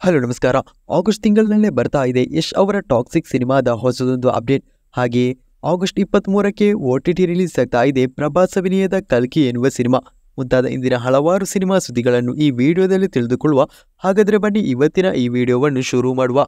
Hello ನಮಸ್ಕಾರ. August ತಿಂಗಳಿನಲ್ಲೇ ಬರ್ತಾ ಇದೆ ಯಶ್ ಅವರ ಟಾಕ್ಸಿಕ್ ಸಿನಿಮಾದ ಹೊಸದೊಂದು ಅಪ್ಡೇಟ್. ಹಾಗೆಯೇ ಆಗಸ್ಟ್ 23ಕ್ಕೆ OTT ರಿಲೀಸ್ ಆಗ್ತಾ ಇದೆ ಪ್ರಭಾಸ್ ಅಭಿನಯದ ಕಲ್ಕಿ ಎನ್ನುವ ಸಿನಿಮಾ. ಮುಂತಾದ ಇಂದಿನ ಹಲವಾರು ಸಿನಿಮಾ ಸುದ್ದಿಗಳನ್ನು ಈ ವಿಡಿಯೋದಲ್ಲಿ ತಿಳಿದುಕೊಳ್ಳುವ. ಹಾಗಾದರೆ ಬನ್ನಿ ಇವತ್ತಿನ ಈ ವಿಡಿಯೋವನ್ನು ಶುರು ಮಾಡುವ.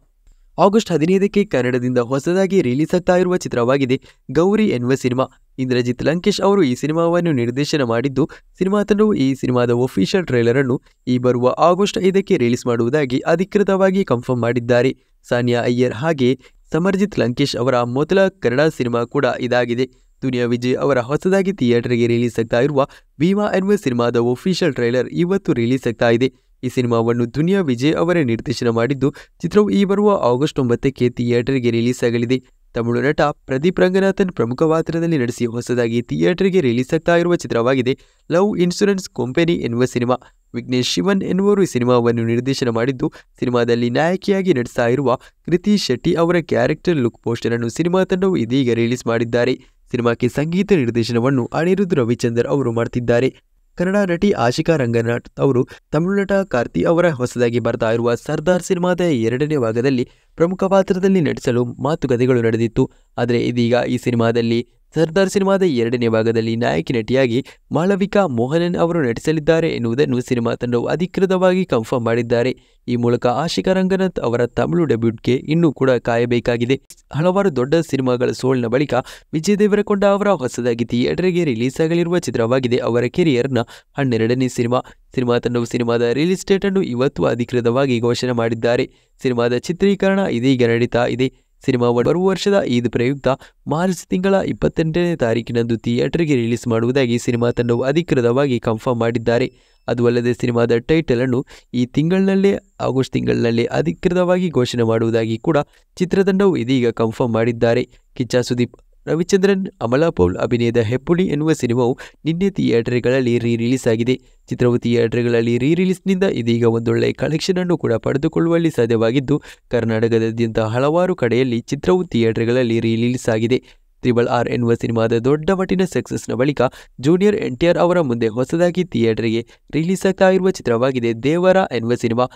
ಆಗಸ್ಟ್ 15ಕ್ಕೆ ಕನ್ನಡದಿಂದ ಹೊಸದಾಗಿ ರಿಲೀಸ್ ಆಗ್ತಾ ಇರುವ ಚಿತ್ರವಾಗಿದೆ ಗೌರಿ ಎನ್ನುವ ಸಿನಿಮಾ. ಇಂದ್ರಜಿತ್ ಲಂಕೇಶ್ ಅವರು ಈ ಸಿನಿಮಾವನ್ನು ನಿರ್ದೇಶನ ಮಾಡಿದ್ದು, ಸಿನಿಮಾ ತಂಡವು ಈ ಸಿನಿಮಾದ ಒಫಿಷಿಯಲ್ ಟ್ರೈಲರ್ ಅನ್ನು ಈ ಬರುವ ಆಗಸ್ಟ್ 5ಕ್ಕೆ ರಿಲೀಸ್ ಮಾಡುವುದಾಗಿ ಅಧಿಕೃತವಾಗಿ ಕನ್ಫರ್ಮ್ ಮಾಡಿದ್ದಾರೆ. ಸಾನಿಯಾ ಅಯ್ಯರ್ ಹಾಗೆ ಸಮರ್ಜಿತ್ ಲಂಕೇಶ್ ಅವರ ಮೊದಲ ಕನ್ನಡ ಸಿನಿಮಾ ಕೂಡ ಇದಾಗಿದೆ. ದುನಿಯಾ ವಿಜಯ್ ಅವರ ಹೊಸದಾಗಿ ಥಿಯೇಟರ್ಗೆ ರಿಲೀಸ್ ಆಗ್ತಾ ಇರುವ ಭೀಮಾ ಎನ್ನುವ ಸಿನಿಮಾದ ಒಫಿಷಿಯಲ್ ಟ್ರೈಲರ್ ಇವತ್ತು ರಿಲೀಸ್ ಆಗ್ತಾ ಇದೆ. ಈ ಸಿನಿಮಾವನ್ನು ದುನಿಯಾ ವಿಜಯ್ ಅವರೇ ನಿರ್ದೇಶನ ಮಾಡಿದ್ದು, ಚಿತ್ರವು ಈ ಬರುವ ಆಗಸ್ಟ್ 9ಕ್ಕೆ ಥಿಯೇಟರ್ಗೆ ರಿಲೀಸ್ ಆಗಲಿದೆ. ತಮಿಳು ನಟ ಪ್ರದೀಪ್ ರಂಗನಾಥನ್ ಪ್ರಮುಖ ಪಾತ್ರದಲ್ಲಿ ನಡೆಸಿ ಹೊಸದಾಗಿ ಥಿಯೇಟರ್ಗೆ ರಿಲೀಸ್ ಆಗ್ತಾ ಇರುವ ಚಿತ್ರವಾಗಿದೆ ಲವ್ ಇನ್ಶೂರೆನ್ಸ್ ಕಂಪನಿ ಎನ್ನುವ ಸಿನಿಮಾ. ವಿಘ್ನೇಶ್ ಶಿವನ್ ಎನ್ನುವರು ಈ ಸಿನಿಮಾವನ್ನು ನಿರ್ದೇಶನ ಮಾಡಿದ್ದು, ಸಿನಿಮಾದಲ್ಲಿ ನಾಯಕಿಯಾಗಿ ನಟಿಸ್ತಾ ಇರುವ ಕೃತಿ ಶೆಟ್ಟಿ ಅವರ ಕ್ಯಾರೆಕ್ಟರ್ ಲುಕ್ ಪೋಸ್ಟರ್ ಅನ್ನು ಸಿನಿಮಾ ತಂಡವು ಇದೀಗ ರಿಲೀಸ್ ಮಾಡಿದ್ದಾರೆ. ಸಿನಿಮಾಕ್ಕೆ ಸಂಗೀತ ನಿರ್ದೇಶನವನ್ನು ಅನಿರುದ್ಧ್ ರವಿಚಂದರ್ ಅವರು ಮಾಡುತ್ತಿದ್ದಾರೆ. ಕನ್ನಡ ನಟಿ ಆಶಿಕಾ ರಂಗನಾಥ್ ಅವರು ತಮಿಳು ನಟ ಕಾರ್ತಿ ಅವರ ಹೊಸದಾಗಿ ಬರ್ತಾ ಇರುವ ಸರ್ದಾರ್ ಸಿನಿಮಾದ 2ನೇ ಭಾಗದಲ್ಲಿ ಪ್ರಮುಖ ಪಾತ್ರದಲ್ಲಿ ನಟಿಸಲು ಮಾತುಕತೆಗಳು ನಡೆದಿತ್ತು. ಆದರೆ ಇದೀಗ ಈ ಸಿನಿಮಾದಲ್ಲಿ ಸರ್ದಾರ್ ಸಿನಿಮಾದ 2ನೇ ಭಾಗದಲ್ಲಿ ನಾಯಕಿ ನಟಿಯಾಗಿ ಮಾಳವಿಕಾ ಮೋಹನನ್ ಅವರು ನಟಿಸಲಿದ್ದಾರೆ ಎನ್ನುವುದನ್ನು ಸಿನಿಮಾ ತಂಡವು ಅಧಿಕೃತವಾಗಿ ಕನ್ಫರ್ಮ್ ಮಾಡಿದ್ದಾರೆ. ಈ ಮೂಲಕ ಆಶಿಕಾ ರಂಗನಾಥ್ ಅವರ ತಮಿಳು ಡೆಬ್ಯೂಟ್ಗೆ ಇನ್ನೂ ಕೂಡ ಕಾಯಬೇಕಾಗಿದೆ. ಹಲವಾರು ದೊಡ್ಡ ಸಿನಿಮಾಗಳ ಸೋಲಿನ ಬಳಿಕ ವಿಜಯ್ ದೇವರಕೊಂಡ ಅವರ ಹೊಸದಾಗಿ ಥಿಯೇಟರ್ಗೆ ರಿಲೀಸ್ ಆಗಲಿರುವ ಚಿತ್ರವಾಗಿದೆ ಅವರ ಕೆರಿಯರ್ನ 12ನೇ ಸಿನಿಮಾ. ಸಿನಿಮಾ ತಂಡವು ಸಿನಿಮಾದ ರಿಲೀಸ್ ಡೇಟ್ ಅನ್ನು ಇವತ್ತು ಅಧಿಕೃತವಾಗಿ ಘೋಷಣೆ ಮಾಡಿದ್ದಾರೆ. ಸಿನಿಮಾದ ಚಿತ್ರೀಕರಣ ಇದೀಗ ನಡೀತಾ ಇದೆ. ಸಿನಿಮಾ ಬರುವ ವರ್ಷದ ಈದ್ ಪ್ರಯುಕ್ತ ಮಾರ್ಚ್ ತಿಂಗಳ 28ನೇ ತಾರೀಕಿನಂದು ಥಿಯೇಟರ್ಗೆ ರಿಲೀಸ್ ಮಾಡುವುದಾಗಿ ಸಿನಿಮಾ ತಂಡವು ಅಧಿಕೃತವಾಗಿ ಕನ್ಫರ್ಮ್ ಮಾಡಿದ್ದಾರೆ. ಅದು ಅಲ್ಲದೆ ಸಿನಿಮಾದ ಟೈಟಲ್ ಅನ್ನು ಈ ತಿಂಗಳಿನಲ್ಲೇ ಆಗಸ್ಟ್ ತಿಂಗಳಿನಲ್ಲೇ ಅಧಿಕೃತವಾಗಿ ಘೋಷಣೆ ಮಾಡುವುದಾಗಿ ಕೂಡ ಚಿತ್ರತಂಡವು ಇದೀಗ ಕನ್ಫರ್ಮ್ ಮಾಡಿದ್ದಾರೆ. ಕಿಚ್ಚ ಸುದೀಪ್, ರವಿಚಂದ್ರನ್, ಅಮಲಾ ಪೌಲ್ ಅಭಿನಯದ ಹೆಪ್ಪುಲಿ ಎನ್ನುವ ಸಿನಿಮಾವು ನಿನ್ನೆ ಥಿಯೇಟರ್ಗಳಲ್ಲಿ ರಿಲೀಸ್ ಆಗಿದೆ. ಚಿತ್ರವು ಥಿಯೇಟರ್ಗಳಲ್ಲಿ ರಿಲೀಸ್ನಿಂದ ಇದೀಗ ಒಂದೊಳ್ಳೆ ಕಲೆಕ್ಷನ್ ಅನ್ನು ಕೂಡ ಪಡೆದುಕೊಳ್ಳುವಲ್ಲಿ ಸಾಧ್ಯವಾಗಿದ್ದು, ಕರ್ನಾಟಕದಾದ್ಯಂತ ಹಲವಾರು ಕಡೆಯಲ್ಲಿ ಚಿತ್ರವು ಥಿಯೇಟರ್ಗಳಲ್ಲಿ ರಿಲೀಸ್ ಆಗಿದೆ. RRR ಎನ್ನುವ ಸಿನಿಮಾದ ದೊಡ್ಡ ಮಟ್ಟಿನ ಸಕ್ಸಸ್ನ ಬಳಿಕ ಜೂನಿಯರ್ NTR ಅವರ ಮುಂದೆ ಹೊಸದಾಗಿ ಥಿಯೇಟರ್ಗೆ ರಿಲೀಸ್ ಆಗ್ತಾ ಇರುವ ಚಿತ್ರವಾಗಿದೆ ದೇವರ ಎನ್ನುವ ಸಿನಿಮಾ.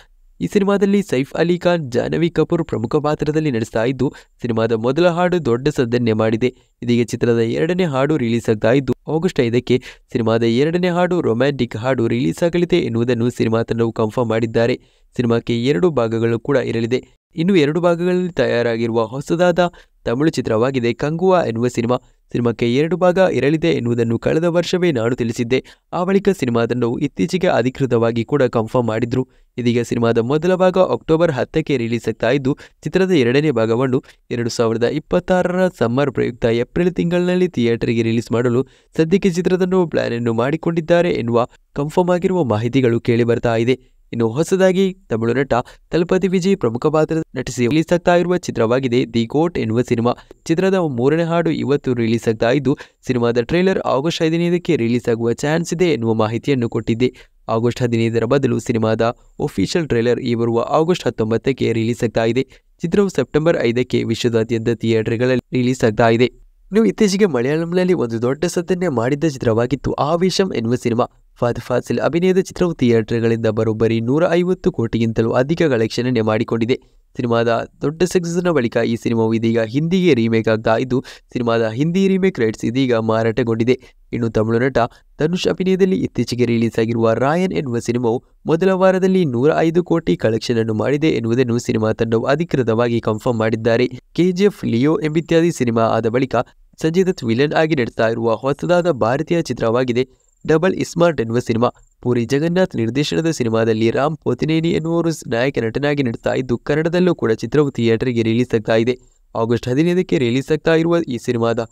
ಈ ಸಿನಿಮಾದಲ್ಲಿ ಸೈಫ್ ಅಲಿ ಖಾನ್, ಜಾಹ್ನವಿ ಕಪೂರ್ ಪ್ರಮುಖ ಪಾತ್ರದಲ್ಲಿ ನಟಿಸ್ತಾ ಇದ್ದು, ಸಿನಿಮಾದ ಮೊದಲ ಹಾಡು ದೊಡ್ಡ ಸದ್ದನ್ನೇ ಮಾಡಿದೆ. ಇದೀಗ ಚಿತ್ರದ 2ನೇ ಹಾಡು ರಿಲೀಸ್ ಆಗ್ತಾ ಇದ್ದು, ಆಗಸ್ಟ್ 5ಕ್ಕೆ ಸಿನಿಮಾದ 2ನೇ ಹಾಡು ರೊಮ್ಯಾಂಟಿಕ್ ಹಾಡು ರಿಲೀಸ್ ಆಗಲಿದೆ ಎನ್ನುವುದನ್ನು ಸಿನಿಮಾ ತಂಡವು ಕನ್ಫರ್ಮ್ ಮಾಡಿದ್ದಾರೆ. ಸಿನಿಮಾಕ್ಕೆ 2 ಭಾಗಗಳು ಕೂಡ ಇರಲಿದೆ. ಇನ್ನು 2 ಭಾಗಗಳಲ್ಲಿ ತಯಾರಾಗಿರುವ ಹೊಸದಾದ ತಮಿಳು ಚಿತ್ರವಾಗಿದೆ ಕಂಗುವಾ ಎನ್ನುವ ಸಿನಿಮಾ. ಸಿನಿಮಾಕ್ಕೆ 2 ಭಾಗ ಇರಲಿದೆ ಎನ್ನುವುದನ್ನು ಕಳೆದ ವರ್ಷವೇ ನಾನು ತಿಳಿಸಿದ್ದೆ. ಆ ಬಳಿಕ ಸಿನಿಮಾ ತಂಡವು ಇತ್ತೀಚೆಗೆ ಅಧಿಕೃತವಾಗಿ ಕೂಡ ಕನ್ಫರ್ಮ್ ಮಾಡಿದ್ರು. ಇದೀಗ ಸಿನಿಮಾದ ಮೊದಲ ಭಾಗ ಅಕ್ಟೋಬರ್ 10ಕ್ಕೆ ರಿಲೀಸ್ ಆಗ್ತಾ ಇದ್ದು, ಚಿತ್ರದ 2ನೇ ಭಾಗವನ್ನು 2026ರ ಸಮ್ಮರ್ ಪ್ರಯುಕ್ತ ಏಪ್ರಿಲ್ ತಿಂಗಳಿನಲ್ಲಿ ಥಿಯೇಟರ್ಗೆ ರಿಲೀಸ್ ಮಾಡಲು ಸದ್ಯಕ್ಕೆ ಚಿತ್ರತಂಡವು ಪ್ಲಾನ್ ಅನ್ನು ಮಾಡಿಕೊಂಡಿದ್ದಾರೆ ಎನ್ನುವ ಕನ್ಫರ್ಮ್ ಆಗಿರುವ ಮಾಹಿತಿಗಳು ಕೇಳಿ ಬರ್ತಾ ಇದೆ. ಇನ್ನು ಹೊಸದಾಗಿ ತಮಿಳು ನಟ ತಲಪತಿ ವಿಜಯ್ ಪ್ರಮುಖ ಪಾತ್ರ ನಟಿಸಿ ರಿಲೀಸ್ ಆಗ್ತಾ ಇರುವ ಚಿತ್ರವಾಗಿದೆ ದಿ ಗೋಟ್ ಎನ್ನುವ ಸಿನಿಮಾ. ಚಿತ್ರದ 3ನೇ ಹಾಡು ಇವತ್ತು ರಿಲೀಸ್ ಆಗ್ತಾ ಇದ್ದು, ಸಿನಿಮಾದ ಟ್ರೈಲರ್ ಆಗಸ್ಟ್ 15ಕ್ಕೆ ರಿಲೀಸ್ ಆಗುವ ಚಾನ್ಸ್ ಇದೆ ಎನ್ನುವ ಮಾಹಿತಿಯನ್ನು ಕೊಟ್ಟಿದ್ದೆ. ಆಗಸ್ಟ್ 15ರ ಬದಲು ಸಿನಿಮಾದ ಒಫಿಷಿಯಲ್ ಟ್ರೈಲರ್ ಈ ಬರುವ ಆಗಸ್ಟ್ 19ಕ್ಕೆ ರಿಲೀಸ್ ಆಗ್ತಾ ಇದೆ. ಚಿತ್ರವು ಸೆಪ್ಟೆಂಬರ್ 5ಕ್ಕೆ ವಿಶ್ವದಾದ್ಯಂತ ಥಿಯೇಟರ್ಗಳಲ್ಲಿ ರಿಲೀಸ್ ಆಗ್ತಾ ಇದೆ. ಇನ್ನು ಇತ್ತೀಚೆಗೆ ಮಲಯಾಳಂನಲ್ಲಿ ಒಂದು ದೊಡ್ಡ ಸದ್ದನ್ನೇ ಮಾಡಿದ್ದ ಚಿತ್ರವಾಗಿತ್ತು ಆವೇಶಂ ಎನ್ನುವ ಸಿನಿಮಾ. ಫಹದ್ ಫಾಸಿಲ್ ಅಭಿನಯದ ಚಿತ್ರವು ಥಿಯೇಟರ್ಗಳಿಂದ ಬರೋಬ್ಬರಿ 150 ಕೋಟಿಗಿಂತಲೂ ಅಧಿಕ ಕಲೆಕ್ಷನ್ ಅನ್ನು ಮಾಡಿಕೊಂಡಿದೆ. ಸಿನಿಮಾದ ದೊಡ್ಡ ಸಕ್ಸಸ್ನ ಬಳಿಕ ಈ ಸಿನಿಮಾವು ಇದೀಗ ಹಿಂದಿಗೆ ರೀಮೇಕ್ ಆಗ್ತಾ ಇದ್ದು, ಸಿನಿಮಾದ ಹಿಂದಿ ರೀಮೇಕ್ ರೈಟ್ಸ್ ಇದೀಗ ಮಾರಾಟಗೊಂಡಿದೆ. ಇನ್ನು ತಮಿಳು ನಟ ಧನುಷ್ ಅಭಿನಯದಲ್ಲಿ ಇತ್ತೀಚೆಗೆ ರಿಲೀಸ್ ಆಗಿರುವ ರಾಯನ್ ಎನ್ನುವ ಸಿನಿಮಾವು ಮೊದಲ ವಾರದಲ್ಲಿ 105 ಕೋಟಿ ಕಲೆಕ್ಷನ್ ಅನ್ನು ಮಾಡಿದೆ ಎನ್ನುವುದನ್ನು ಸಿನಿಮಾ ತಂಡವು ಅಧಿಕೃತವಾಗಿ ಕನ್ಫರ್ಮ್ ಮಾಡಿದ್ದಾರೆ. KGF, ಲಿಯೋ ಎಂಬಿತ್ಯಾದಿ ಸಿನಿಮಾ ಆದ ಬಳಿಕ ಸಂಜಯ್ ದತ್ ವಿಲನ್ ಆಗಿ ನಟಿಸ್ತಾ ಇರುವ ಹೊಸದಾದ ಭಾರತೀಯ ಚಿತ್ರವಾಗಿದೆ ಡಬಲ್ ಸ್ಮಾರ್ಟ್ ಎನ್ನುವ ಸಿನಿಮಾ. ಪೂರಿ ಜಗನ್ನಾಥ್ ನಿರ್ದೇಶನದ ಸಿನಿಮಾದಲ್ಲಿ ರಾಮ್ ಪೋತಿನೇನಿ ಎನ್ನುವರು ನಾಯಕ ನಟನಾಗಿ ನಟಿಸ್ತಾ ಇದ್ದು, ಕನ್ನಡದಲ್ಲೂ ಕೂಡ ಚಿತ್ರವು ಥಿಯೇಟರ್ಗೆ ರಿಲೀಸ್ ಆಗ್ತಾ ಇದೆ. ಆಗಸ್ಟ್ 15ಕ್ಕೆ ರಿಲೀಸ್ ಆಗ್ತಾ ಇರುವ ಈ ಸಿನಿಮಾದ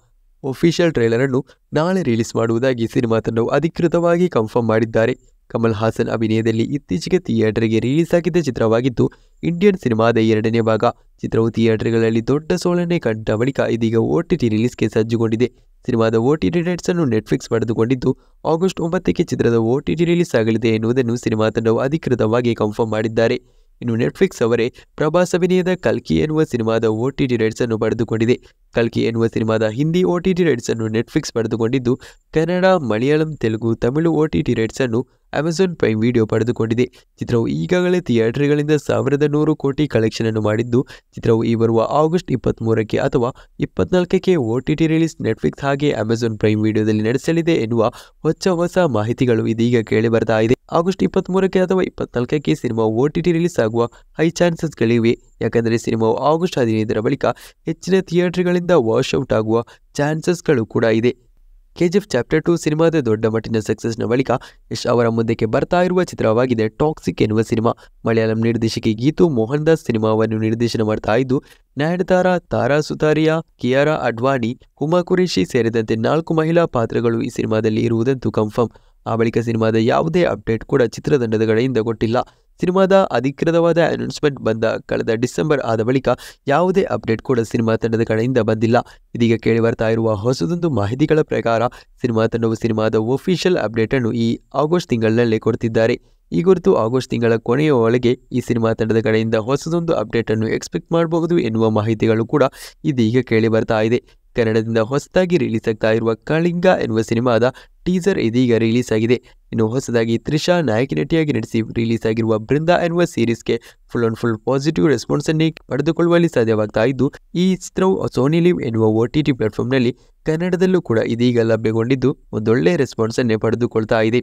ಒಫಿಷಿಯಲ್ ಟ್ರೈಲರ್ ಅನ್ನು ನಾಳೆ ರಿಲೀಸ್ ಮಾಡುವುದಾಗಿ ಸಿನಿಮಾ ತಂಡವು ಅಧಿಕೃತವಾಗಿ ಕನ್ಫರ್ಮ್ ಮಾಡಿದ್ದಾರೆ. ಕಮಲ್ ಹಾಸನ್ ಅಭಿನಯದಲ್ಲಿ ಇತ್ತೀಚೆಗೆ ಥಿಯೇಟರ್ಗೆ ರಿಲೀಸ್ ಆಗಿದ್ದ ಚಿತ್ರವಾಗಿದ್ದು ಇಂಡಿಯನ್ ಸಿನಿಮಾದ 2ನೇ ಭಾಗ. ಚಿತ್ರವು ಥಿಯೇಟರ್ಗಳಲ್ಲಿ ದೊಡ್ಡ ಸೋಲನ್ನೇ ಕಂಡ ಬಳಿಕ ಇದೀಗ OTT ರಿಲೀಸ್ಗೆ ಸಜ್ಜುಗೊಂಡಿದೆ. ಸಿನಿಮಾದ OTT ರೈಟ್ಸ್ ಅನ್ನು ನೆಟ್ಫ್ಲಿಕ್ಸ್ ಪಡೆದುಕೊಂಡಿದ್ದು, ಆಗಸ್ಟ್ 9ಕ್ಕೆ ಚಿತ್ರದ OTT ರಿಲೀಸ್ ಆಗಲಿದೆ ಎನ್ನುವುದನ್ನು ಸಿನಿಮಾ ತಂಡವು ಅಧಿಕೃತವಾಗಿ ಕನ್ಫರ್ಮ್ ಮಾಡಿದ್ದಾರೆ. ಇನ್ನು ನೆಟ್ಫ್ಲಿಕ್ಸ್ ಅವರೇ ಪ್ರಭಾಸ್ ಅಭಿನಯದ ಕಲ್ಕಿ ಎನ್ನುವ ಸಿನಿಮಾದ OTT ರೈಟ್ಸ್ ಅನ್ನು ಪಡೆದುಕೊಂಡಿದೆ. ಕಲ್ಕಿ ಎನ್ನುವ ಸಿನಿಮಾದ ಹಿಂದಿ OTT ರೈಟ್ಸ್ ಅನ್ನು ನೆಟ್ಫ್ಲಿಕ್ಸ್ ಪಡೆದುಕೊಂಡಿದ್ದು, ಕನ್ನಡ, ಮಲಯಾಳಂ, ತೆಲುಗು, ತಮಿಳು OTT ರೈಟ್ಸ್ ಅನ್ನು ಅಮೆಜಾನ್ ಪ್ರೈಮ್ ವಿಡಿಯೋ ಪಡೆದುಕೊಂಡಿದೆ. ಚಿತ್ರವು ಈಗಾಗಲೇ ಥಿಯೇಟರ್ಗಳಿಂದ 1,100 ಕೋಟಿ ಕಲೆಕ್ಷನ್ ಅನ್ನು ಮಾಡಿದ್ದು, ಚಿತ್ರವು ಈ ಬರುವ ಆಗಸ್ಟ್ 23ಕ್ಕೆ ಅಥವಾ 24ಕ್ಕೆ OTT ರಿಲೀಸ್ ನೆಟ್ಫ್ಲಿಕ್ಸ್ ಹಾಗೆ ಅಮೆಜಾನ್ ಪ್ರೈಮ್ ವಿಡಿಯೋದಲ್ಲಿ ನಡೆಸಲಿದೆ ಎನ್ನುವ ಹೊಸ ಮಾಹಿತಿಗಳು ಇದೀಗ ಕೇಳಿ ಬರ್ತಾ ಇದೆ. ಆಗಸ್ಟ್ 23ಕ್ಕೆ ಅಥವಾ 24ಕ್ಕೆ ಸಿನಿಮಾ OTT ರಿಲೀಸ್ ಆಗುವ ಹೈ ಚಾನ್ಸಸ್ಗಳಿವೆ. ಯಾಕಂದರೆ ಸಿನಿಮಾವು ಆಗಸ್ಟ್ 15ರ ಬಳಿಕ ಹೆಚ್ಚಿನ ಥಿಯೇಟರ್ಗಳಿಂದ ವಾಶ್ಔಟ್ ಆಗುವ ಚಾನ್ಸಸ್ಗಳು ಕೂಡ ಇದೆ. KGF ಚಾಪ್ಟರ್ 2 ಸಿನಿಮಾದ ದೊಡ್ಡ ಮಟ್ಟಿನ ಸಕ್ಸಸ್ನ ಬಳಿಕ ಯಶ್ ಅವರ ಮುಂದಕ್ಕೆ ಬರ್ತಾ ಇರುವ ಚಿತ್ರವಾಗಿದೆ ಟಾಕ್ಸಿಕ್ ಎನ್ನುವ ಸಿನಿಮಾ. ಮಲಯಾಳಂ ನಿರ್ದೇಶಕಿ ಗೀತು ಮೋಹನ್ ದಾಸ್ ಸಿನಿಮಾವನ್ನು ನಿರ್ದೇಶನ ಮಾಡ್ತಾ ಇದ್ದು, ನಯನತಾರಾ, ತಾರಾ ಸುತಾರಿಯಾ, ಕಿಯಾರಾ ಅಡ್ವಾಣಿ, ಹುಮಾ ಕುರೇಶಿ ಸೇರಿದಂತೆ 4 ಮಹಿಳಾ ಪಾತ್ರಗಳು ಈ ಸಿನಿಮಾದಲ್ಲಿ ಇರುವುದಂತೂ ಕನ್ಫರ್ಮ್. ಆ ಬಳಿಕ ಸಿನಿಮಾದ ಯಾವುದೇ ಅಪ್ಡೇಟ್ ಕೂಡ ಚಿತ್ರತಂಡದ ಕಡೆಯಿಂದ ಕೊಟ್ಟಿಲ್ಲ. ಸಿನಿಮಾದ ಅಧಿಕೃತವಾದ ಅನೌನ್ಸ್ಮೆಂಟ್ ಬಂದ ಕಳೆದ ಡಿಸೆಂಬರ್ ಆದ ಬಳಿಕ ಯಾವುದೇ ಅಪ್ಡೇಟ್ ಕೂಡ ಸಿನಿಮಾ ತಂಡದ ಕಡೆಯಿಂದ ಬಂದಿಲ್ಲ. ಇದೀಗ ಕೇಳಿ ಬರ್ತಾ ಇರುವ ಹೊಸದೊಂದು ಮಾಹಿತಿಗಳ ಪ್ರಕಾರ ಸಿನಿಮಾ ತಂಡವು ಸಿನಿಮಾದ ಒಫಿಷಿಯಲ್ ಅಪ್ಡೇಟ್ ಅನ್ನು ಈ ಆಗಸ್ಟ್ ತಿಂಗಳಿನಲ್ಲೇ ಕೊಡ್ತಿದ್ದಾರೆ. ಈ ಕುರಿತು ಆಗಸ್ಟ್ ತಿಂಗಳ ಕೊನೆಯ ಒಳಗೆ ಈ ಸಿನಿಮಾ ತಂಡದ ಕಡೆಯಿಂದ ಹೊಸದೊಂದು ಅಪ್ಡೇಟ್ ಅನ್ನು ಎಕ್ಸ್ಪೆಕ್ಟ್ ಮಾಡಬಹುದು ಎನ್ನುವ ಮಾಹಿತಿಗಳು ಕೂಡ ಇದೀಗ ಕೇಳಿ ಬರ್ತಾ ಇದೆ. ಕನ್ನಡದಿಂದ ಹೊಸದಾಗಿ ರಿಲೀಸ್ ಆಗ್ತಾ ಇರುವ ಕಳಿಂಗ ಎನ್ನುವ ಸಿನಿಮಾದ ಟೀಸರ್ ಇದೀಗ ರಿಲೀಸ್ ಆಗಿದೆ. ಇನ್ನು ಹೊಸದಾಗಿ ತ್ರಿಷಾ ನಾಯಕಿ ನಟಿಯಾಗಿ ನಟಿಸಿ ರಿಲೀಸ್ ಆಗಿರುವ ಬೃಂದಾ ಎನ್ನುವ ಸೀರೀಸ್ಗೆ ಫುಲ್ ಪಾಸಿಟಿವ್ ರೆಸ್ಪಾನ್ಸ್ ಅನ್ನೇ ಪಡೆದುಕೊಳ್ಳುವಲ್ಲಿ ಸಾಧ್ಯವಾಗ್ತಾ ಇದ್ದು, ಈ ಚಿತ್ರವು ಸೋನಿ ಲಿವ್ ಎನ್ನುವ OTT ಪ್ಲಾಟ್ಫಾರ್ಮ್ನಲ್ಲಿ ಕನ್ನಡದಲ್ಲೂ ಕೂಡ ಇದೀಗ ಲಭ್ಯಗೊಂಡಿದ್ದು ಒಂದೊಳ್ಳೆ ರೆಸ್ಪಾನ್ಸ್ ಅನ್ನೇ ಪಡೆದುಕೊಳ್ತಾ ಇದೆ.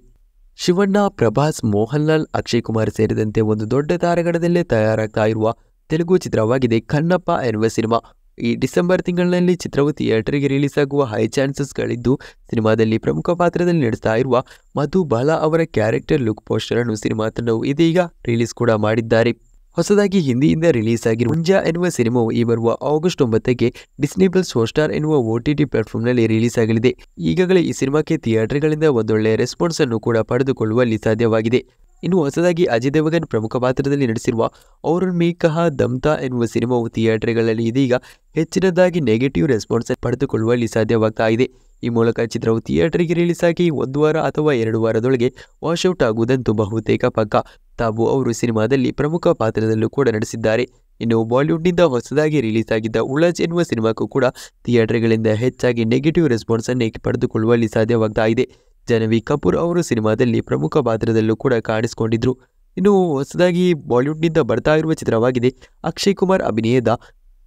ಶಿವಣ್ಣ, ಪ್ರಭಾಸ್, ಮೋಹನ್ ಲಾಲ್, ಅಕ್ಷಯ್ ಕುಮಾರ್ ಸೇರಿದಂತೆ ಒಂದು ದೊಡ್ಡ ತಾರಾಗಣದಲ್ಲೇ ತಯಾರಾಗ್ತಾ ಇರುವ ತೆಲುಗು ಚಿತ್ರವಾಗಿದೆ ಕಣ್ಣಪ್ಪ ಎನ್ನುವ ಸಿನಿಮಾ. ಈ ಡಿಸೆಂಬರ್ ತಿಂಗಳಿನಲ್ಲಿ ಚಿತ್ರವು ಥಿಯೇಟರ್ಗೆ ರಿಲೀಸ್ ಆಗುವ ಹೈ ಚಾನ್ಸಸ್ಗಳಿದ್ದು, ಸಿನಿಮಾದಲ್ಲಿ ಪ್ರಮುಖ ಪಾತ್ರದಲ್ಲಿ ನಡೆಸ್ತಾ ಇರುವ ಮಧು ಬಾಲಾ ಅವರ ಕ್ಯಾರೆಕ್ಟರ್ ಲುಕ್ ಪೋಸ್ಟರ್ ಅನ್ನು ಸಿನಿಮಾ ತಂಡವು ಇದೀಗ ರಿಲೀಸ್ ಕೂಡ ಮಾಡಿದ್ದಾರೆ. ಹೊಸದಾಗಿ ಹಿಂದಿಯಿಂದ ರಿಲೀಸ್ ಆಗಿರುವ ಮುಂಜಾ ಎನ್ನುವ ಸಿನಿಮಾವು ಈ ಬರುವ ಆಗಸ್ಟ್ 9ಕ್ಕೆ ಡಿಸ್ನಿ ಪ್ಲಸ್ ಹಾಟ್‌ಸ್ಟಾರ್ ಎನ್ನುವ OTT ಪ್ಲಾಟ್ಫಾರ್ಮ್ನಲ್ಲಿ ರಿಲೀಸ್ ಆಗಲಿದೆ. ಈಗಾಗಲೇ ಈ ಸಿನಿಮಾಕ್ಕೆ ಥಿಯೇಟರ್ಗಳಿಂದ ಒಂದೊಳ್ಳೆಯ ರೆಸ್ಪಾನ್ಸ್ ಅನ್ನು ಕೂಡ ಪಡೆದುಕೊಳ್ಳುವಲ್ಲಿ ಸಾಧ್ಯವಾಗಿದೆ. ಇನ್ನು ಹೊಸದಾಗಿ ಅಜಯ್ ದೇವಗನ್ ಪ್ರಮುಖ ಪಾತ್ರದಲ್ಲಿ ನಟಿಸಿರುವ ಔರ್ ಮೀ ಕಹಾ ದಮ್ತಾ ಎನ್ನುವ ಸಿನಿಮಾವು ಥಿಯೇಟರ್ಗಳಲ್ಲಿ ಇದೀಗ ಹೆಚ್ಚಿನದಾಗಿ ನೆಗೆಟಿವ್ ರೆಸ್ಪಾನ್ಸ್ ಪಡೆದುಕೊಳ್ಳುವಲ್ಲಿ ಸಾಧ್ಯವಾಗ್ತಾ ಇದೆ. ಈ ಮೂಲಕ ಚಿತ್ರವು ಥಿಯೇಟರ್ಗೆ ರಿಲೀಸ್ ಆಗಿ 1 ವಾರ ಅಥವಾ 2 ವಾರದೊಳಗೆ ವಾಶ್ಔಟ್ ಆಗುವುದಂತೂ ಬಹುತೇಕ ಪಕ್ಕ. ತಾಬು ಅವರು ಸಿನಿಮಾದಲ್ಲಿ ಪ್ರಮುಖ ಪಾತ್ರದಲ್ಲೂ ಕೂಡ ನಟಿಸಿದ್ದಾರೆ. ಇನ್ನು ಬಾಲಿವುಡ್ನಿಂದ ಹೊಸದಾಗಿ ರಿಲೀಸ್ ಆಗಿದ್ದ ಉಳಜ್ ಎನ್ನುವ ಸಿನಿಮಾಕ್ಕೂ ಕೂಡ ಥಿಯೇಟರ್ಗಳಿಂದ ಹೆಚ್ಚಾಗಿ ನೆಗೆಟಿವ್ ರೆಸ್ಪಾನ್ಸ್ ಅನ್ನೇ ಪಡೆದುಕೊಳ್ಳುವಲ್ಲಿ ಸಾಧ್ಯವಾಗ್ತಾ ಇದೆ. ಜಾಹ್ನವಿ ಕಪೂರ್ ಅವರು ಸಿನಿಮಾದಲ್ಲಿ ಪ್ರಮುಖ ಪಾತ್ರದಲ್ಲೂ ಕೂಡ ಕಾಣಿಸಿಕೊಂಡಿದ್ರು. ಇನ್ನು ಹೊಸದಾಗಿ ಬಾಲಿವುಡ್ನಿಂದ ಬರ್ತಾ ಇರುವ ಚಿತ್ರವಾಗಿದೆ ಅಕ್ಷಯ್ ಕುಮಾರ್ ಅಭಿನಯದ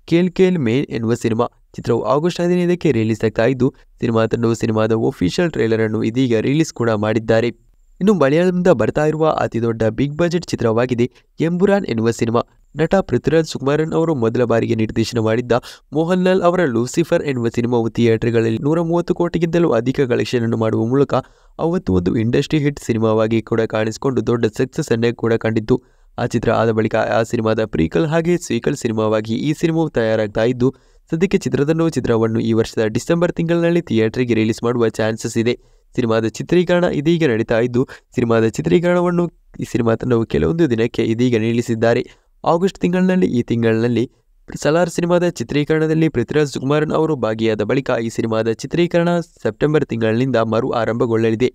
ಕೇಲ್ ಕೇಲ್ ಮೇನ್ ಎನ್ನುವ ಸಿನಿಮಾ. ಚಿತ್ರವು ಆಗಸ್ಟ್ 15ಕ್ಕೆ ರಿಲೀಸ್ ಆಗ್ತಾ ಇದ್ದು, ಸಿನಿಮಾ ತಂಡವು ಸಿನಿಮಾದ ಒಫಿಷಿಯಲ್ ಟ್ರೇಲರ್ ಅನ್ನು ಇದೀಗ ರಿಲೀಸ್ ಕೂಡ ಮಾಡಿದ್ದಾರೆ. ಇನ್ನು ಮಲಯಾಳಂನಿಂದ ಬರ್ತಾ ಇರುವ ಅತಿ ದೊಡ್ಡ ಬಿಗ್ ಬಜೆಟ್ ಚಿತ್ರವಾಗಿದೆ ಎಂಬುರಾನ್ ಎನ್ನುವ ಸಿನಿಮಾ. ನಟ ಪೃಥ್ವಿರಾಜ್ ಸುಕುಮಾರನ್ ಅವರು ಮೊದಲ ಬಾರಿಗೆ ನಿರ್ದೇಶನ ಮಾಡಿದ್ದ ಮೋಹನ್ ಲಾಲ್ ಅವರ ಲೂಸಿಫರ್ ಎನ್ನುವ ಸಿನಿಮಾವು ಥಿಯೇಟರ್ಗಳಲ್ಲಿ 130 ಕೋಟಿಗಿಂತಲೂ ಅಧಿಕ ಕಲೆಕ್ಷನ್ ಅನ್ನು ಮಾಡುವ ಮೂಲಕ ಅವತ್ತು ಒಂದು ಇಂಡಸ್ಟ್ರಿ ಹಿಟ್ ಸಿನಿಮಾವಾಗಿ ಕೂಡ ಕಾಣಿಸಿಕೊಂಡು ದೊಡ್ಡ ಸಕ್ಸಸ್ ಅನ್ನೇ ಕೂಡ ಕಂಡಿತ್ತು. ಆ ಚಿತ್ರ ಆದ ಬಳಿಕ ಆ ಸಿನಿಮಾದ ಪ್ರೀಕಲ್ ಹಾಗೆ ಸೀಕ್ವಲ್ ಸಿನಿಮಾವಾಗಿ ಈ ಸಿನಿಮಾವು ತಯಾರಾಗ್ತಾ ಇದ್ದು, ಸದ್ಯಕ್ಕೆ ಚಿತ್ರವನ್ನು ಈ ವರ್ಷದ ಡಿಸೆಂಬರ್ ತಿಂಗಳಿನಲ್ಲಿ ಥಿಯೇಟರ್ಗೆ ರಿಲೀಸ್ ಮಾಡುವ ಚಾನ್ಸಸ್ ಇದೆ. ಸಿನಿಮಾದ ಚಿತ್ರೀಕರಣ ಇದೀಗ ನಡೀತಾ ಇದ್ದು, ಸಿನಿಮಾದ ಚಿತ್ರೀಕರಣವನ್ನು ಈ ಸಿನಿಮಾ ತಂಡವು ಕೆಲವೊಂದು ದಿನಕ್ಕೆ ಇದೀಗ ನಿಲ್ಲಿಸಿದ್ದಾರೆ. ಆಗಸ್ಟ್ ತಿಂಗಳಿನಲ್ಲಿ ಸಲಾರ್ ಸಿನಿಮಾದ ಚಿತ್ರೀಕರಣದಲ್ಲಿ ಪೃಥ್ವಿರಾಜ್ ಸುಕುಮಾರನ್ ಅವರು ಭಾಗಿಯಾದ ಬಳಿಕ ಈ ಸಿನಿಮಾದ ಚಿತ್ರೀಕರಣ ಸೆಪ್ಟೆಂಬರ್ ತಿಂಗಳಿನಿಂದ ಮರು ಆರಂಭಗೊಳ್ಳಲಿದೆ.